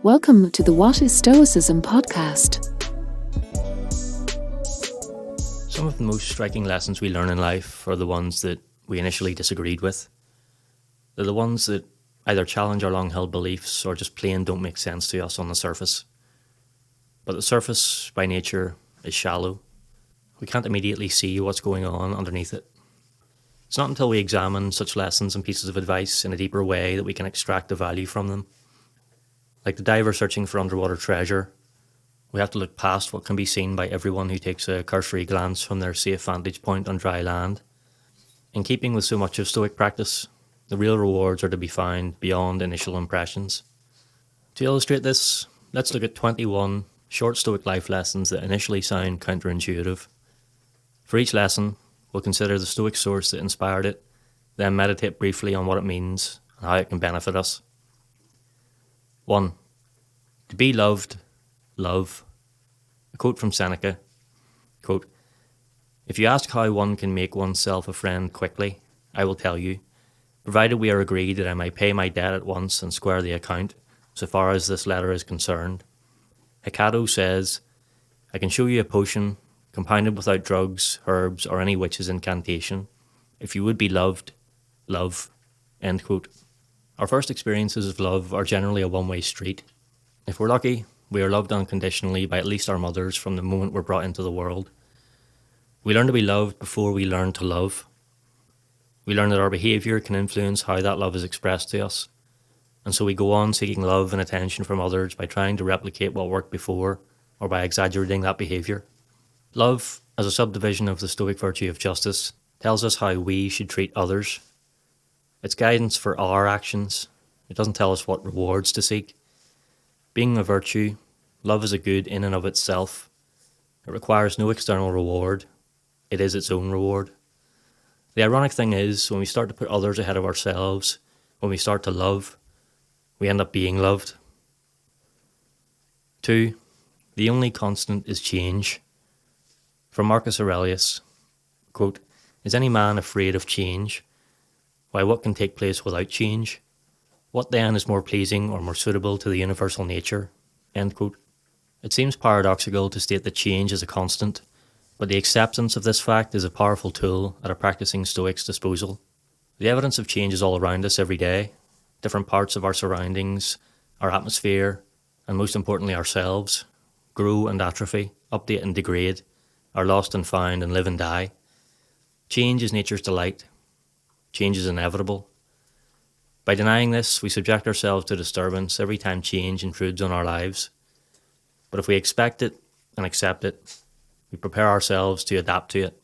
Welcome to the What is Stoicism podcast. Some of the most striking lessons we learn in life are the ones that we initially disagreed with. They're the ones that either challenge our long-held beliefs or just plain don't make sense to us on the surface. But the surface, by nature, is shallow. We can't immediately see what's going on underneath it. It's not until we examine such lessons and pieces of advice in a deeper way that we can extract the value from them. Like the diver searching for underwater treasure, we have to look past what can be seen by everyone who takes a cursory glance from their safe vantage point on dry land. In keeping with so much of Stoic practice, the real rewards are to be found beyond initial impressions. To illustrate this, let's look at 21 short Stoic life lessons that initially sound counterintuitive. For each lesson, we'll consider the Stoic source that inspired it, then meditate briefly on what it means and how it can benefit us. 1. To be loved, love. A quote from Seneca, quote, "If you ask how one can make oneself a friend quickly, I will tell you, provided we are agreed that I may pay my debt at once and square the account, so far as this letter is concerned. Hecato says, I can show you a potion, compounded without drugs, herbs, or any witch's incantation. If you would be loved, love." End quote. Our first experiences of love are generally a one-way street. If we're lucky, we are loved unconditionally by at least our mothers from the moment we're brought into the world. We learn to be loved before we learn to love. We learn that our behaviour can influence how that love is expressed to us, and so we go on seeking love and attention from others by trying to replicate what worked before or by exaggerating that behaviour. Love, as a subdivision of the Stoic virtue of justice, tells us how we should treat others. It's guidance for our actions. It doesn't tell us what rewards to seek. Being a virtue, love is a good in and of itself. It requires no external reward. It is its own reward. The ironic thing is, when we start to put others ahead of ourselves, when we start to love, we end up being loved. 2. The only constant is change. From Marcus Aurelius, quote, "Is any man afraid of change? Why, what can take place without change? What then is more pleasing or more suitable to the universal nature?" End quote. It seems paradoxical to state that change is a constant, but the acceptance of this fact is a powerful tool at a practicing Stoic's disposal. The evidence of change is all around us every day. Different parts of our surroundings, our atmosphere, and most importantly ourselves, grow and atrophy, update and degrade, are lost and found, and live and die. Change is nature's delight. Change is inevitable. By denying this, we subject ourselves to disturbance every time change intrudes on our lives. But if we expect it and accept it, we prepare ourselves to adapt to it.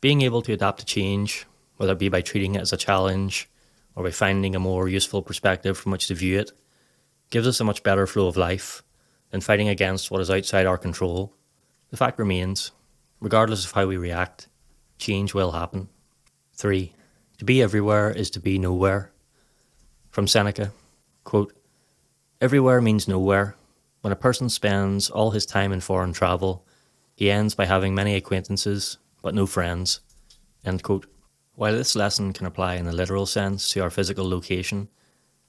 Being able to adapt to change, whether it be by treating it as a challenge or by finding a more useful perspective from which to view it, gives us a much better flow of life than fighting against what is outside our control. The fact remains, regardless of how we react, change will happen. 3. To be everywhere is to be nowhere. From Seneca, quote, "Everywhere means nowhere. When a person spends all his time in foreign travel, he ends by having many acquaintances, but no friends." End quote. While this lesson can apply in a literal sense to our physical location,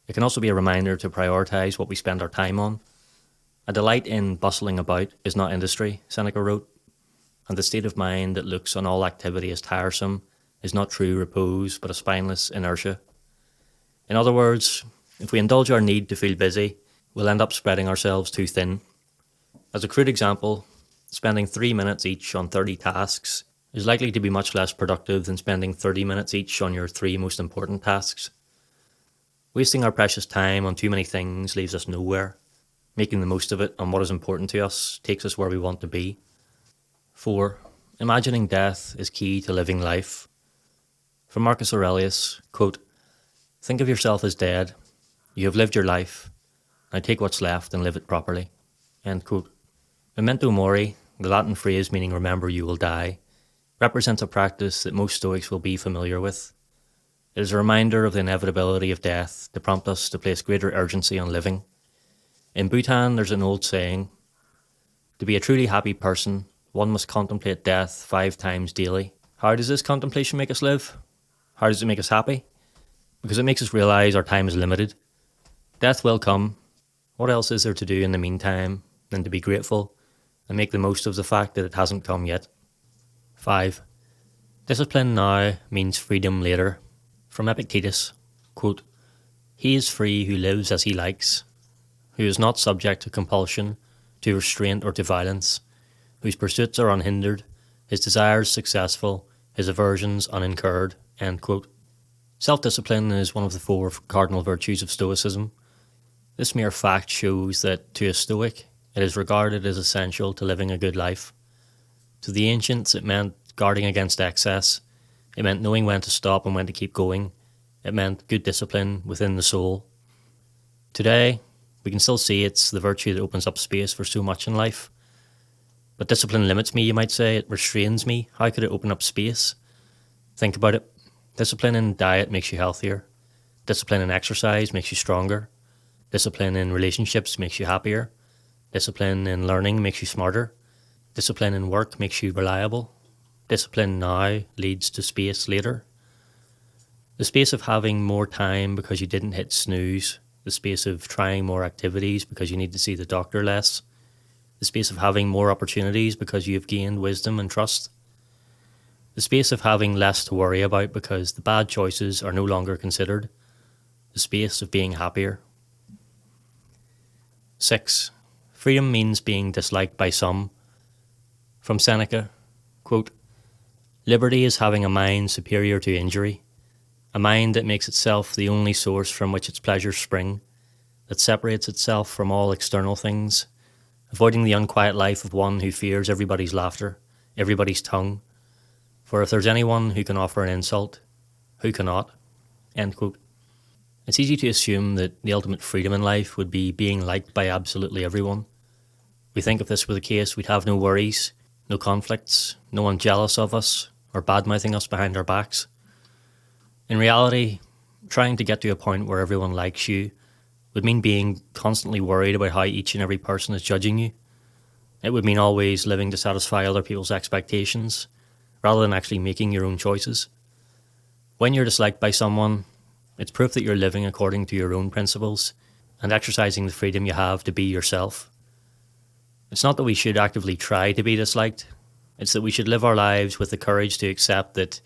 it can also be a reminder to prioritise what we spend our time on. "A delight in bustling about is not industry," Seneca wrote, "and the state of mind that looks on all activity as tiresome is not true repose, but a spineless inertia." In other words, if we indulge our need to feel busy, we'll end up spreading ourselves too thin. As a crude example, spending 3 minutes each on 30 tasks is likely to be much less productive than spending 30 minutes each on your 3 most important tasks. Wasting our precious time on too many things leaves us nowhere. Making the most of it on what is important to us takes us where we want to be. 4. Imagining death is key to living life. From Marcus Aurelius, quote, "Think of yourself as dead. You have lived your life. Now take what's left and live it properly." End quote. Memento mori, the Latin phrase meaning remember you will die, represents a practice that most Stoics will be familiar with. It is a reminder of the inevitability of death to prompt us to place greater urgency on living. In Bhutan, there's an old saying, "To be a truly happy person, one must contemplate death 5 times daily." How does this contemplation make us live? How does it make us happy? Because it makes us realise our time is limited. Death will come. What else is there to do in the meantime than to be grateful and make the most of the fact that it hasn't come yet? 5. Discipline now means freedom later. From Epictetus, quote, "He is free who lives as he likes, who is not subject to compulsion, to restraint or to violence, whose pursuits are unhindered, his desires successful, his aversions unincurred." End quote. Self-discipline is one of the 4 cardinal virtues of Stoicism. This mere fact shows that to a Stoic, it is regarded as essential to living a good life. To the ancients, it meant guarding against excess. It meant knowing when to stop and when to keep going. It meant good discipline within the soul. Today, we can still see it's the virtue that opens up space for so much in life. But discipline limits me, you might say. It restrains me. How could it open up space? Think about it. Discipline in diet makes you healthier. Discipline in exercise makes you stronger. Discipline in relationships makes you happier. Discipline in learning makes you smarter. Discipline in work makes you reliable. Discipline now leads to space later. The space of having more time because you didn't hit snooze. The space of trying more activities because you need to see the doctor less. The space of having more opportunities because you have gained wisdom and trust. The space of having less to worry about because the bad choices are no longer considered. The space of being happier. 6. Freedom means being disliked by some. From Seneca, quote, "Liberty is having a mind superior to injury, a mind that makes itself the only source from which its pleasures spring, that separates itself from all external things, avoiding the unquiet life of one who fears everybody's laughter, everybody's tongue. For if there's anyone who can offer an insult, who cannot?" End quote. It's easy to assume that the ultimate freedom in life would be being liked by absolutely everyone. We think if this were the case, we'd have no worries, no conflicts, no one jealous of us, or bad-mouthing us behind our backs. In reality, trying to get to a point where everyone likes you would mean being constantly worried about how each and every person is judging you. It would mean always living to satisfy other people's expectations, rather than actually making your own choices. When you're disliked by someone, it's proof that you're living according to your own principles and exercising the freedom you have to be yourself. It's not that we should actively try to be disliked, it's that we should live our lives with the courage to accept that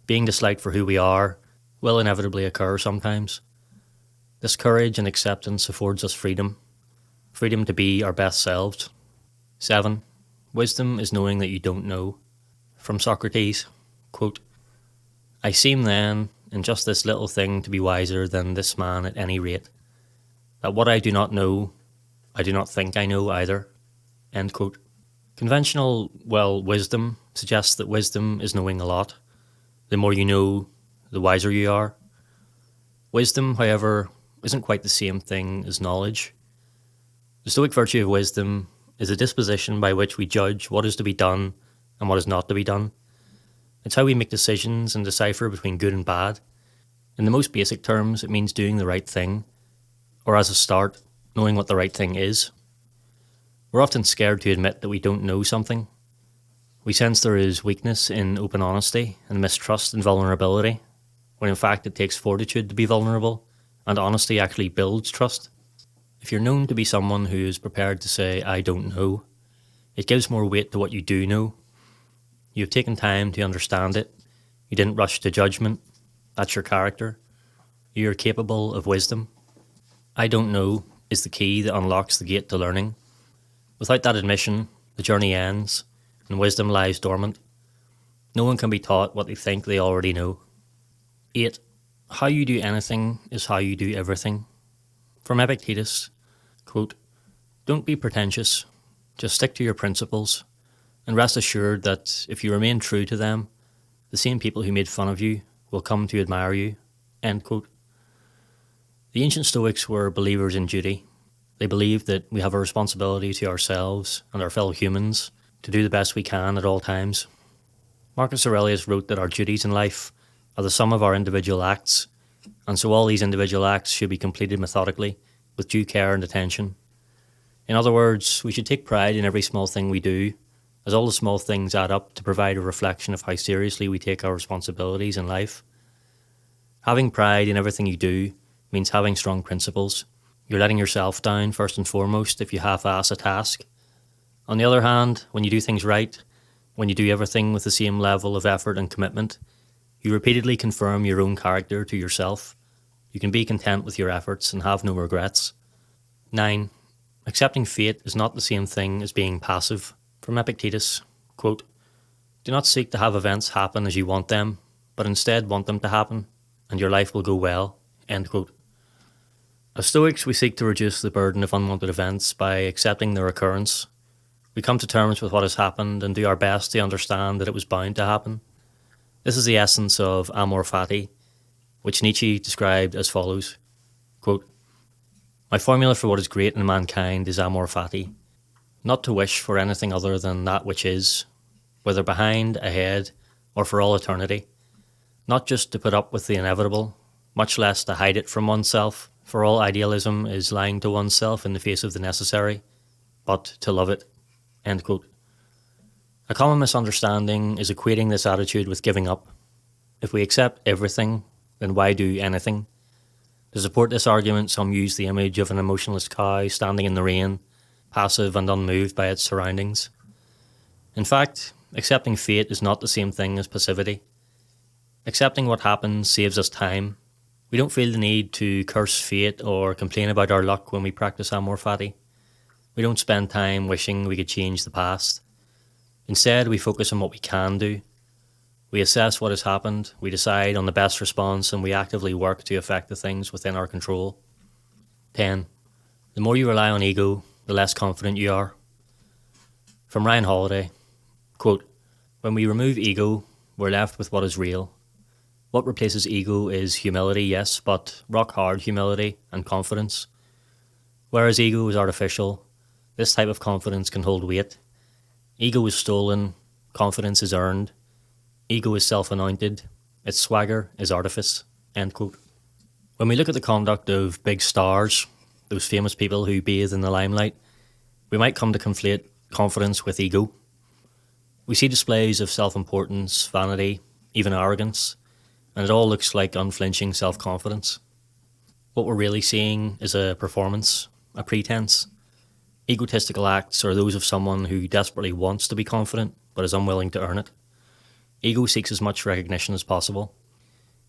being disliked for who we are will inevitably occur sometimes. This courage and acceptance affords us freedom to be our best selves. 7. Wisdom is knowing that you don't know. From Socrates, quote, "I seem then, in just this little thing, to be wiser than this man at any rate, that what I do not know, I do not think I know either." End quote. Conventional, wisdom suggests that wisdom is knowing a lot. The more you know, the wiser you are. Wisdom, however, isn't quite the same thing as knowledge. The Stoic virtue of wisdom is a disposition by which we judge what is to be done and what is not to be done. It's how we make decisions and decipher between good and bad. In the most basic terms, it means doing the right thing, or as a start, knowing what the right thing is. We're often scared to admit that we don't know something. We sense there is weakness in open honesty and mistrust in vulnerability, when in fact it takes fortitude to be vulnerable, and honesty actually builds trust. If you're known to be someone who is prepared to say, "I don't know," it gives more weight to what you do know. You have taken time to understand it. You didn't rush to judgment. That's your character. You are capable of wisdom. "I don't know" is the key that unlocks the gate to learning. Without that admission, the journey ends, and wisdom lies dormant. No one can be taught what they think they already know. 8. How you do anything is how you do everything. From Epictetus, quote, "Don't be pretentious, just stick to your principles, and rest assured that if you remain true to them, the same people who made fun of you will come to admire you." End quote. The ancient Stoics were believers in duty. They believed that we have a responsibility to ourselves and our fellow humans to do the best we can at all times. Marcus Aurelius wrote that our duties in life are the sum of our individual acts, and so all these individual acts should be completed methodically, with due care and attention. In other words, we should take pride in every small thing we do, as all the small things add up to provide a reflection of how seriously we take our responsibilities in life. Having pride in everything you do means having strong principles, You're letting yourself down first and foremost if you half-ass a task. On the other hand, when you do things right, when you do everything with the same level of effort and commitment, you repeatedly confirm your own character to yourself. You can be content with your efforts and have no regrets. 9. Accepting fate is not the same thing as being passive. From Epictetus, quote, "Do not seek to have events happen as you want them, but instead want them to happen, and your life will go well." End quote. As Stoics, we seek to reduce the burden of unwanted events by accepting their occurrence. We come to terms with what has happened and do our best to understand that it was bound to happen. This is the essence of amor fati, which Nietzsche described as follows, quote, "My formula for what is great in mankind is amor fati, not to wish for anything other than that which is, whether behind, ahead, or for all eternity, not just to put up with the inevitable, much less to hide it from oneself, for all idealism is lying to oneself in the face of the necessary, but to love it." End quote. A common misunderstanding is equating this attitude with giving up. If we accept everything, then why do anything? To support this argument, some use the image of an emotionless cow standing in the rain, passive and unmoved by its surroundings. In fact, accepting fate is not the same thing as passivity. Accepting what happens saves us time. We don't feel the need to curse fate or complain about our luck when we practice amor fati. We don't spend time wishing we could change the past. Instead, we focus on what we can do. We assess what has happened, we decide on the best response, and we actively work to affect the things within our control. 10. The more you rely on ego, the less confident you are. From Ryan Holiday, quote, "When we remove ego, we're left with what is real. What replaces ego is humility, yes, but rock-hard humility and confidence. Whereas ego is artificial, this type of confidence can hold weight. Ego is stolen, confidence is earned. Ego is self-anointed, its swagger is artifice." End quote. When we look at the conduct of big stars, those famous people who bathe in the limelight, we might come to conflate confidence with ego. We see displays of self-importance, vanity, even arrogance, and it all looks like unflinching self-confidence. What we're really seeing is a performance, a pretense. Egotistical acts are those of someone who desperately wants to be confident but is unwilling to earn it. Ego seeks as much recognition as possible.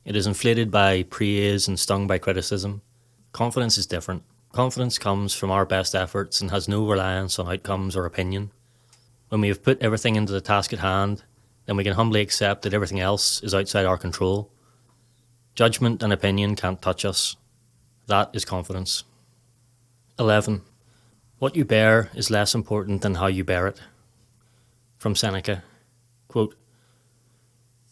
It is inflated by praise and stung by criticism. Confidence is different. Confidence comes from our best efforts and has no reliance on outcomes or opinion. When we have put everything into the task at hand, then we can humbly accept that everything else is outside our control. Judgment and opinion can't touch us. That is confidence. 11. What you bear is less important than how you bear it. From Seneca, quote,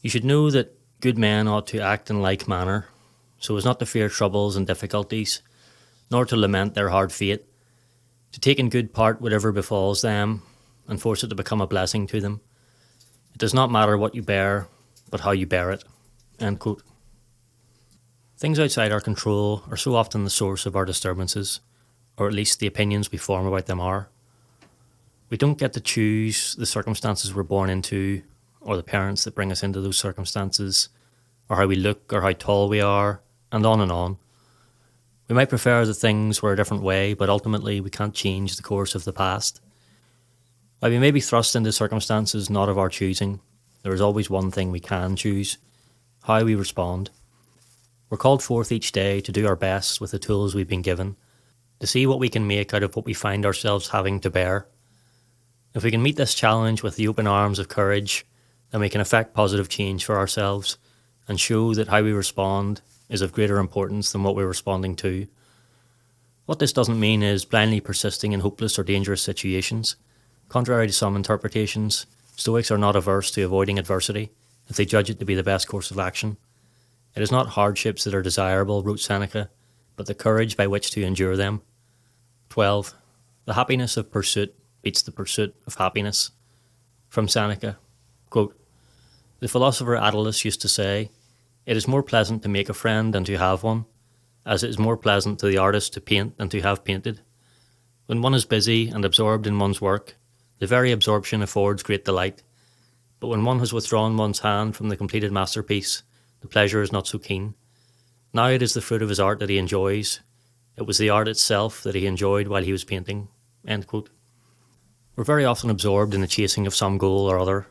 "You should know that good men ought to act in like manner, so as not to fear troubles and difficulties, nor to lament their hard fate, to take in good part whatever befalls them, and force it to become a blessing to them. It does not matter what you bear, but how you bear it." End quote. Things outside our control are so often the source of our disturbances, or at least the opinions we form about them are. We don't get to choose the circumstances we're born into, or the parents that bring us into those circumstances, or how we look, or how tall we are, and on and on. We might prefer that things were a different way, but ultimately we can't change the course of the past. While we may be thrust into circumstances not of our choosing, there is always one thing we can choose: how we respond. We're called forth each day to do our best with the tools we've been given, to see what we can make out of what we find ourselves having to bear. If we can meet this challenge with the open arms of courage, then we can effect positive change for ourselves and show that how we respond is of greater importance than what we're responding to. What this doesn't mean is blindly persisting in hopeless or dangerous situations. Contrary to some interpretations, Stoics are not averse to avoiding adversity if they judge it to be the best course of action. It is not hardships that are desirable, wrote Seneca, but the courage by which to endure them. 12. The happiness of pursuit beats the pursuit of happiness. From Seneca, quote, "The philosopher Attalus used to say, 'It is more pleasant to make a friend than to have one, as it is more pleasant to the artist to paint than to have painted. When one is busy and absorbed in one's work, the very absorption affords great delight. But when one has withdrawn one's hand from the completed masterpiece, the pleasure is not so keen. Now it is the fruit of his art that he enjoys. It was the art itself that he enjoyed while he was painting. End quote. We're very often absorbed in the chasing of some goal or other.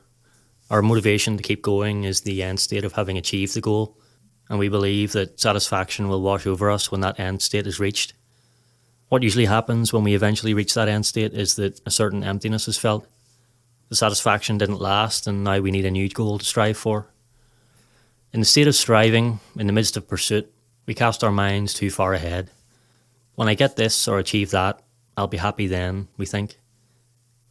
Our motivation to keep going is the end state of having achieved the goal, and we believe that satisfaction will wash over us when that end state is reached. What usually happens when we eventually reach that end state is that a certain emptiness is felt. The satisfaction didn't last, and now we need a new goal to strive for. In the state of striving, in the midst of pursuit, we cast our minds too far ahead. When I get this or achieve that, I'll be happy then, we think.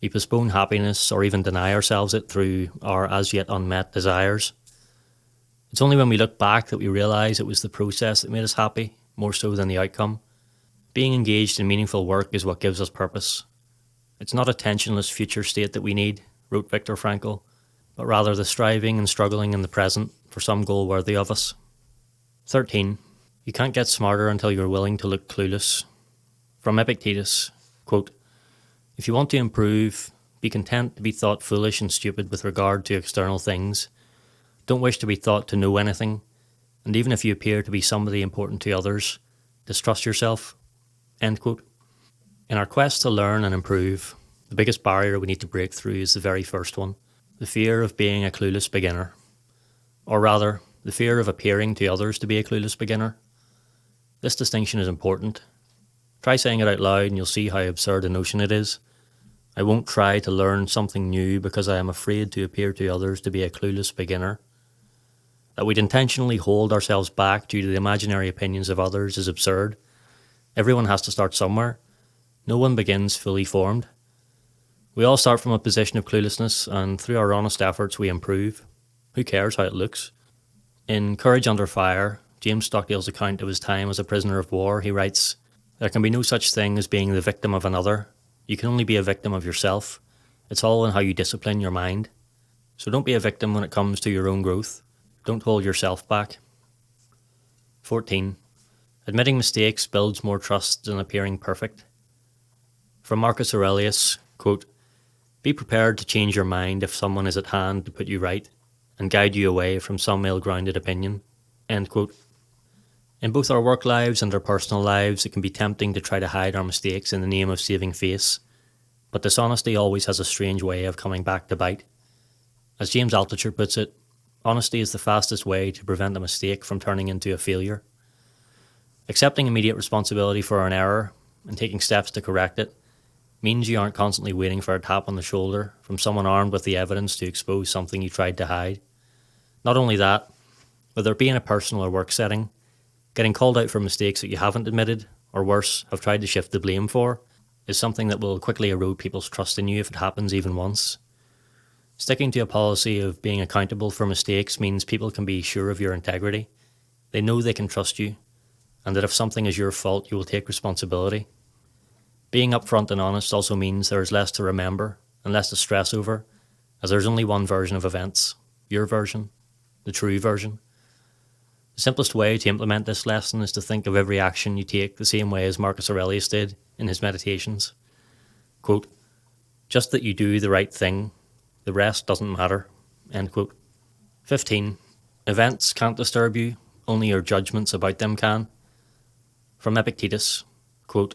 We postpone happiness or even deny ourselves it through our as yet unmet desires. It's only when we look back that we realise it was the process that made us happy, more so than the outcome. Being engaged in meaningful work is what gives us purpose. It's not a tensionless future state that we need, wrote Viktor Frankl, but rather the striving and struggling in the present for some goal worthy of us. 13. You can't get smarter until you're willing to look clueless. From Epictetus, quote, "If you want to improve, be content to be thought foolish and stupid with regard to external things. Don't wish to be thought to know anything, and even if you appear to be somebody important to others, distrust yourself." End quote. In our quest to learn and improve, the biggest barrier we need to break through is the very first one, the fear of being a clueless beginner. Or rather, the fear of appearing to others to be a clueless beginner. This distinction is important. Try saying it out loud and you'll see how absurd a notion it is. I won't try to learn something new because I am afraid to appear to others to be a clueless beginner. That we'd intentionally hold ourselves back due to the imaginary opinions of others is absurd. Everyone has to start somewhere. No one begins fully formed. We all start from a position of cluelessness, and through our honest efforts we improve. Who cares how it looks? In Courage Under Fire, James Stockdale's account of his time as a prisoner of war, he writes, "There can be no such thing as being the victim of another. You can only be a victim of yourself. It's all in how you discipline your mind. So don't be a victim when it comes to your own growth. Don't hold yourself back." 14. Admitting mistakes builds more trust than appearing perfect. From Marcus Aurelius, quote, "Be prepared to change your mind if someone is at hand to put you right and guide you away from some ill-grounded opinion." End quote. In both our work lives and our personal lives, it can be tempting to try to hide our mistakes in the name of saving face, but dishonesty always has a strange way of coming back to bite. As James Altucher puts it, honesty is the fastest way to prevent a mistake from turning into a failure. Accepting immediate responsibility for an error and taking steps to correct it means you aren't constantly waiting for a tap on the shoulder from someone armed with the evidence to expose something you tried to hide. Not only that, whether it be in a personal or work setting, getting called out for mistakes that you haven't admitted, or worse, have tried to shift the blame for, is something that will quickly erode people's trust in you if it happens even once. Sticking to a policy of being accountable for mistakes means people can be sure of your integrity. They know they can trust you, and that if something is your fault, you will take responsibility. Being upfront and honest also means there is less to remember and less to stress over, as there's only one version of events, your version, the true version. The simplest way to implement this lesson is to think of every action you take the same way as Marcus Aurelius did in his Meditations. Quote, "Just that you do the right thing, the rest doesn't matter." End quote. 15. Events can't disturb you, only your judgments about them can. From Epictetus, quote,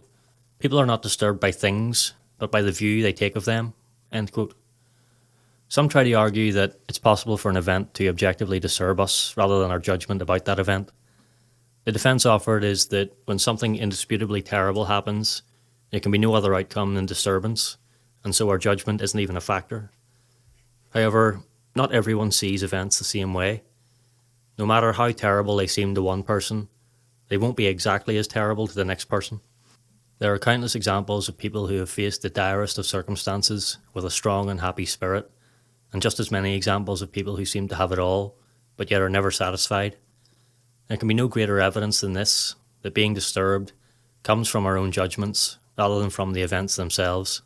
"People are not disturbed by things, but by the view they take of them." End quote. Some try to argue that it's possible for an event to objectively disturb us rather than our judgment about that event. The defence offered is that when something indisputably terrible happens, there can be no other outcome than disturbance, and so our judgment isn't even a factor. However, not everyone sees events the same way. No matter how terrible they seem to one person, they won't be exactly as terrible to the next person. There are countless examples of people who have faced the direst of circumstances with a strong and happy spirit, and just as many examples of people who seem to have it all, but yet are never satisfied. There can be no greater evidence than this, that being disturbed comes from our own judgments rather than from the events themselves.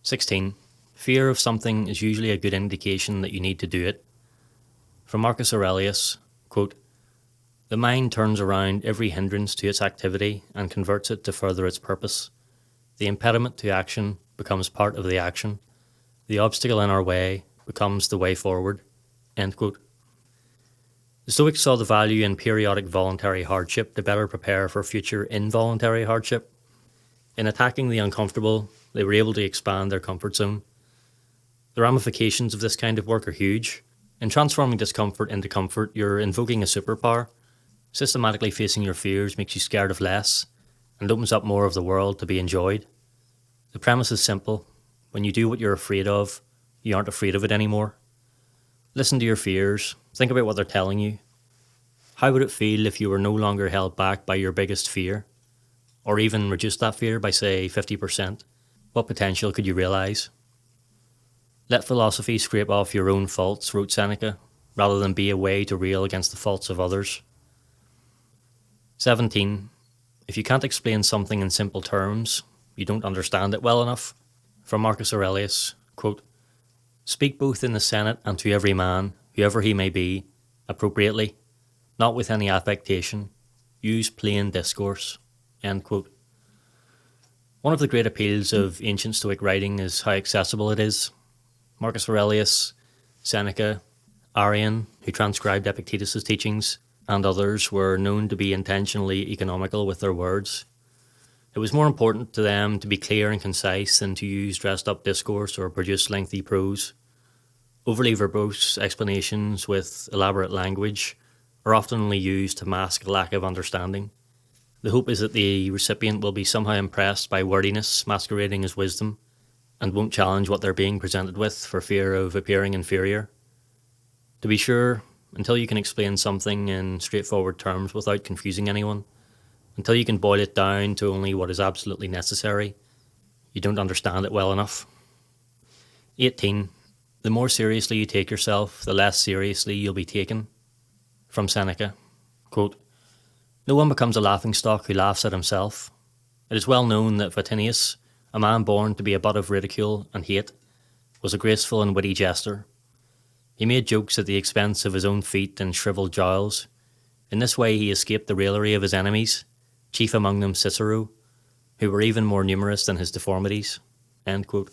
16. Fear of something is usually a good indication that you need to do it. From Marcus Aurelius, quote, "The mind turns around every hindrance to its activity and converts it to further its purpose. The impediment to action becomes part of the action. The obstacle in our way becomes the way forward." End quote. The Stoics saw the value in periodic voluntary hardship to better prepare for future involuntary hardship. In attacking the uncomfortable, they were able to expand their comfort zone. The ramifications of this kind of work are huge. In transforming discomfort into comfort, you're invoking a superpower. Systematically facing your fears makes you scared of less and opens up more of the world to be enjoyed. The premise is simple. When you do what you're afraid of, you aren't afraid of it anymore. Listen to your fears. Think about what they're telling you. How would it feel if you were no longer held back by your biggest fear? Or even reduce that fear by, say, 50%? What potential could you realise? Let philosophy scrape off your own faults, wrote Seneca, rather than be a way to rail against the faults of others. 17. If you can't explain something in simple terms, you don't understand it well enough. From Marcus Aurelius, quote, "Speak both in the Senate and to every man, whoever he may be, appropriately, not with any affectation. Use plain discourse." End quote. One of the great appeals of ancient Stoic writing is how accessible it is. Marcus Aurelius, Seneca, Arrian, who transcribed Epictetus' teachings, and others were known to be intentionally economical with their words. It was more important to them to be clear and concise than to use dressed-up discourse or produce lengthy prose. Overly verbose explanations with elaborate language are often only used to mask a lack of understanding. The hope is that the recipient will be somehow impressed by wordiness masquerading as wisdom and won't challenge what they're being presented with for fear of appearing inferior. To be sure, until you can explain something in straightforward terms without confusing anyone, until you can boil it down to only what is absolutely necessary, you don't understand it well enough. 18. The more seriously you take yourself, the less seriously you'll be taken. From Seneca, quote, "No one becomes a laughingstock who laughs at himself. It is well known that Vatinius, a man born to be a butt of ridicule and hate, was a graceful and witty jester. He made jokes at the expense of his own feet and shrivelled jowls. In this way he escaped the raillery of his enemies, chief among them Cicero, who were even more numerous than his deformities." End quote.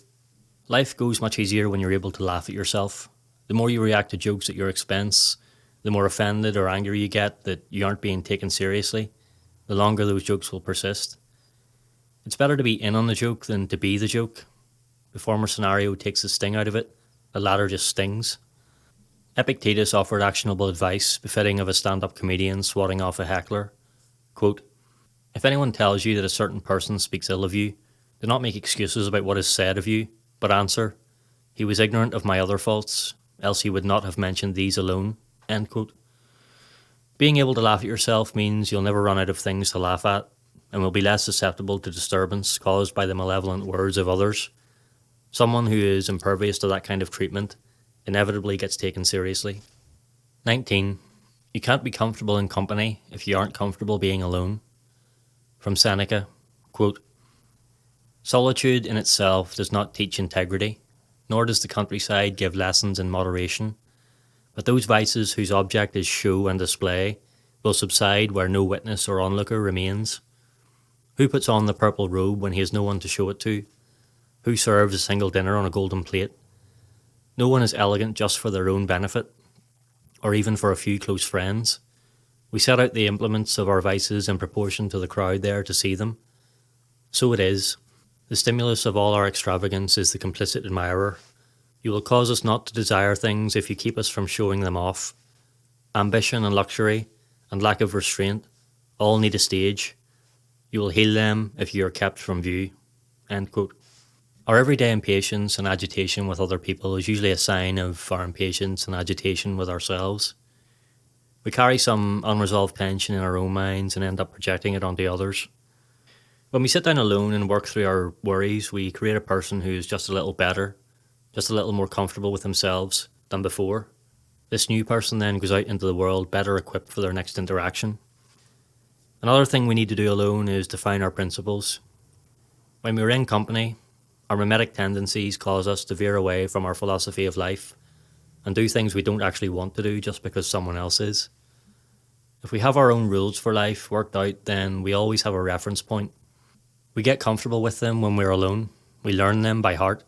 Life goes much easier when you're able to laugh at yourself. The more you react to jokes at your expense, the more offended or angry you get that you aren't being taken seriously, the longer those jokes will persist. It's better to be in on the joke than to be the joke. The former scenario takes the sting out of it, the latter just stings. Epictetus offered actionable advice befitting of a stand-up comedian swatting off a heckler. Quote, "If anyone tells you that a certain person speaks ill of you, do not make excuses about what is said of you, but answer, 'He was ignorant of my other faults, else he would not have mentioned these alone.'" End quote. Being able to laugh at yourself means you'll never run out of things to laugh at, and will be less susceptible to disturbance caused by the malevolent words of others. Someone who is impervious to that kind of treatment inevitably gets taken seriously. 19. You can't be comfortable in company if you aren't comfortable being alone. From Seneca, quote, "Solitude in itself does not teach integrity, nor does the countryside give lessons in moderation. But those vices whose object is show and display will subside where no witness or onlooker remains. Who puts on the purple robe when he has no one to show it to? Who serves a single dinner on a golden plate? No one is elegant just for their own benefit, or even for a few close friends. We set out the implements of our vices in proportion to the crowd there to see them. So it is. The stimulus of all our extravagance is the complicit admirer. You will cause us not to desire things if you keep us from showing them off. Ambition and luxury, and lack of restraint, all need a stage. You will heal them if you are kept from view." End quote. Our everyday impatience and agitation with other people is usually a sign of our impatience and agitation with ourselves. We carry some unresolved tension in our own minds and end up projecting it onto others. When we sit down alone and work through our worries, we create a person who is just a little better, just a little more comfortable with themselves than before. This new person then goes out into the world better equipped for their next interaction. Another thing we need to do alone is define our principles. When we're in company, our mimetic tendencies cause us to veer away from our philosophy of life and do things we don't actually want to do just because someone else is. If we have our own rules for life worked out, then we always have a reference point. We get comfortable with them when we're alone. We learn them by heart.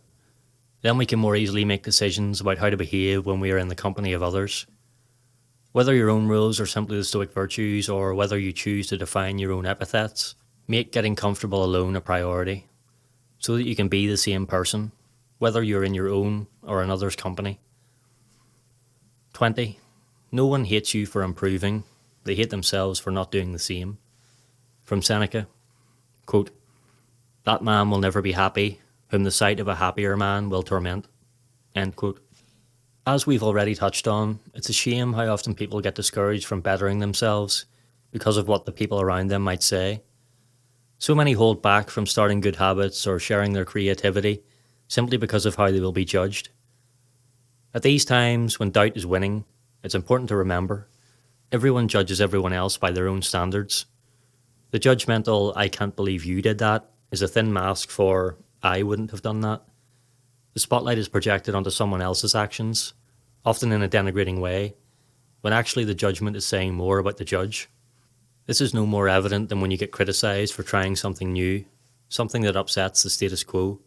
Then we can more easily make decisions about how to behave when we are in the company of others. Whether your own rules are simply the Stoic virtues, or whether you choose to define your own epithets, make getting comfortable alone a priority, so that you can be the same person, whether you're in your own or another's company. 20. No one hates you for improving, they hate themselves for not doing the same. From Seneca, quote, "That man will never be happy, whom the sight of a happier man will torment." End quote. As we've already touched on, it's a shame how often people get discouraged from bettering themselves because of what the people around them might say. So many hold back from starting good habits or sharing their creativity simply because of how they will be judged. At these times, when doubt is winning, it's important to remember, everyone judges everyone else by their own standards. The judgmental "I can't believe you did that" is a thin mask for "I wouldn't have done that." The spotlight is projected onto someone else's actions, often in a denigrating way, when actually the judgment is saying more about the judge. This is no more evident than when you get criticised for trying something new, something that upsets the status quo.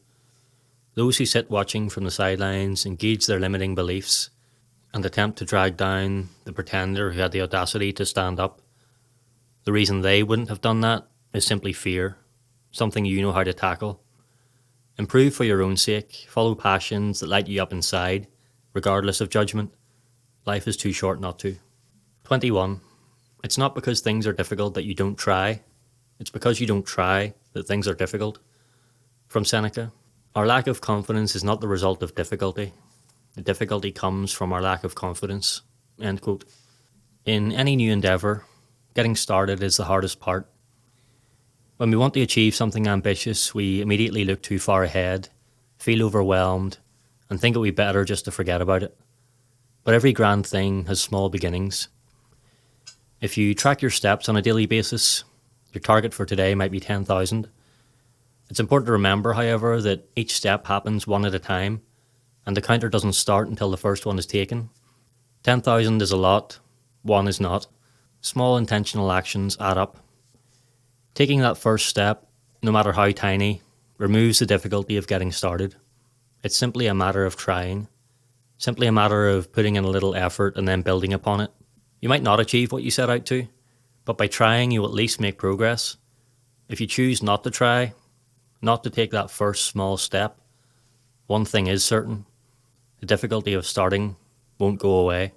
Those who sit watching from the sidelines engage their limiting beliefs and attempt to drag down the pretender who had the audacity to stand up. The reason they wouldn't have done that is simply fear, something you know how to tackle. Improve for your own sake, follow passions that light you up inside, regardless of judgment. Life is too short not to. 21. It's not because things are difficult that you don't try. It's because you don't try that things are difficult. From Seneca, our lack of confidence is not the result of difficulty. The difficulty comes from our lack of confidence. End quote. In any new endeavour, getting started is the hardest part. When we want to achieve something ambitious, we immediately look too far ahead, feel overwhelmed, and think it would be better just to forget about it. But every grand thing has small beginnings. If you track your steps on a daily basis, your target for today might be 10,000. It's important to remember, however, that each step happens one at a time, and the counter doesn't start until the first one is taken. 10,000 is a lot, one is not. Small intentional actions add up. Taking that first step, no matter how tiny, removes the difficulty of getting started. It's simply a matter of trying, simply a matter of putting in a little effort and then building upon it. You might not achieve what you set out to, but by trying you will at least make progress. If you choose not to try, not to take that first small step, one thing is certain, the difficulty of starting won't go away.